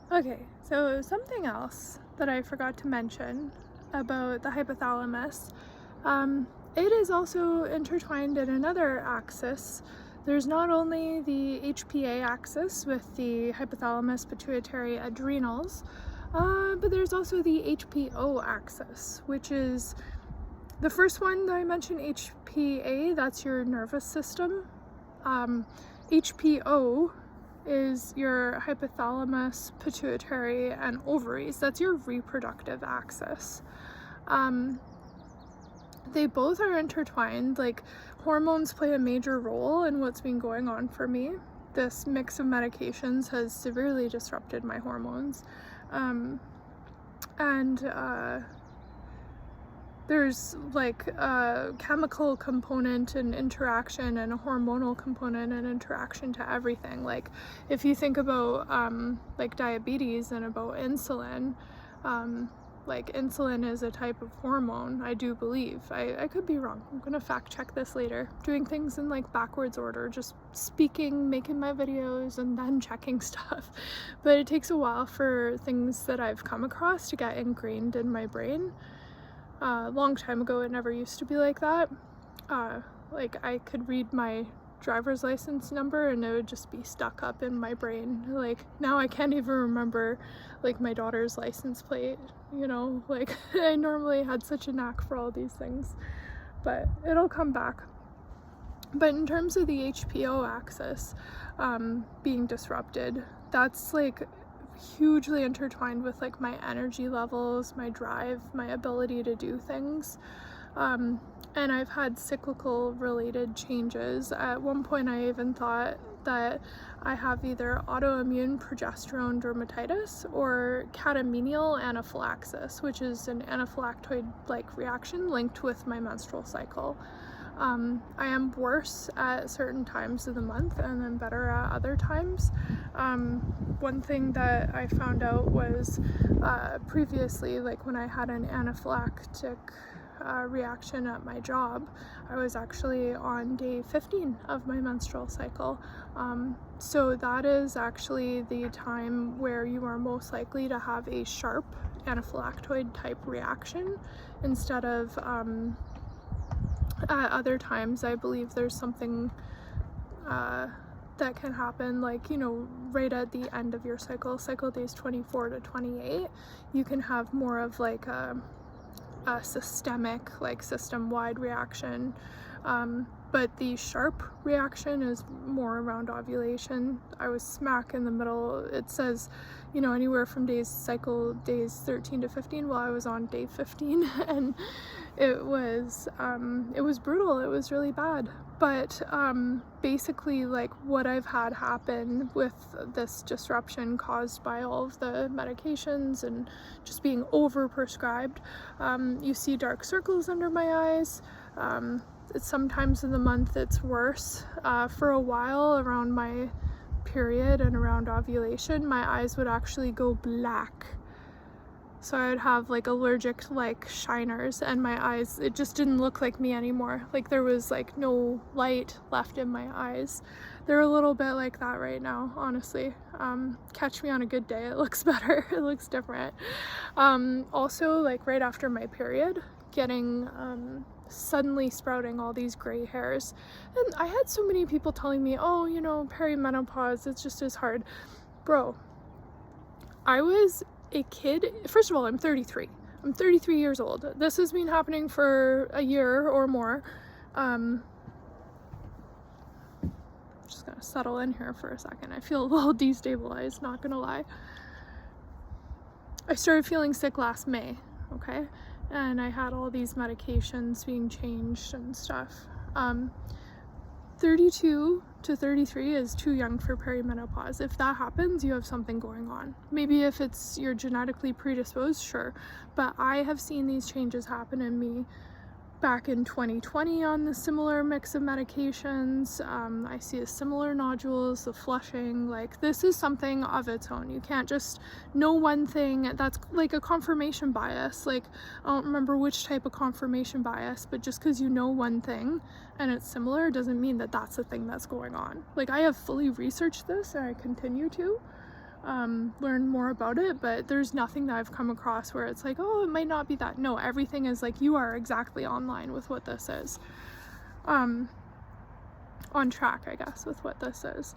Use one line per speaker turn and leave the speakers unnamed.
Okay, so something else that I forgot to mention about the hypothalamus, it is also intertwined in another axis. There's not only the HPA axis with the hypothalamus, pituitary, adrenals, but there's also the HPO axis, which is the first one that I mentioned, HPA, that's your nervous system. HPO is your hypothalamus, pituitary, and ovaries. That's your reproductive axis. They both are intertwined. Like, hormones play a major role in what's been going on for me. This mix of medications has severely disrupted my hormones. There's like a chemical component and interaction and a hormonal component and interaction to everything. Like, if you think about like diabetes and about insulin, like insulin is a type of hormone, I do believe. I could be wrong. I'm gonna fact check this later. Doing things in like backwards order, just speaking, making my videos, and then checking stuff. But it takes a while for things that I've come across to get ingrained in my brain. A long time ago, it never used to be like that. Like, I could read my driver's license number and it would just be stuck up in my brain. Like, now I can't even remember like my daughter's license plate, you know, like I normally had such a knack for all these things, but it'll come back. But in terms of the HPO axis being disrupted, that's like hugely intertwined with like my energy levels, my drive, my ability to do things. And I've had cyclical related changes. At one point I even thought that I have either autoimmune progesterone dermatitis or catamenial anaphylaxis, which is an anaphylactoid-like reaction linked with my menstrual cycle. I am worse at certain times of the month and then better at other times. One thing that I found out was previously, like when I had an anaphylactic reaction at my job, I was actually on day 15 of my menstrual cycle. So that is actually the time where you are most likely to have a sharp anaphylactoid type reaction instead of at other times. I believe there's something that can happen, like, you know, right at the end of your cycle days 24 to 28, you can have more of like a systemic, like system-wide reaction. But the sharp reaction is more around ovulation. I was smack in the middle. It says, you know, anywhere from cycle days 13 to 15. Well, I was on day 15 and it was brutal. It was really bad. But basically, like, what I've had happen with this disruption caused by all of the medications and just being overprescribed, you see dark circles under my eyes. Sometimes in the month it's worse. For a while around my period and around ovulation, my eyes would actually go black. So I would have like allergic like shiners and my eyes, it just didn't look like me anymore. Like there was like no light left in my eyes. They're a little bit like that right now, honestly. Catch me on a good day, it looks better. It looks different. Also, like right after my period, getting suddenly sprouting all these gray hairs. And I had so many people telling me, oh, you know, perimenopause, it's just as hard. Bro, I was a kid. First of all, I'm 33. I'm 33 years old. This has been happening for a year or more. Just gonna settle in here for a second. I feel a little destabilized, not gonna lie. I started feeling sick last May, okay? And I had all these medications being changed and stuff. 32 to 33 is too young for perimenopause. If that happens, you have something going on. Maybe if you're genetically predisposed, sure. But I have seen these changes happen in me back in 2020 on the similar mix of medications. I see a similar nodules, the flushing. Like, this is something of its own. You can't just know one thing. That's like a confirmation bias. Like, I don't remember which type of confirmation bias, but just because you know one thing and it's similar doesn't mean that that's the thing that's going on. Like, I have fully researched this and I continue to. learn more about it, but there's nothing that I've come across where it's like, oh, it might not be that. No, everything is like, you are exactly online with what this is. On track, I guess, with what this is.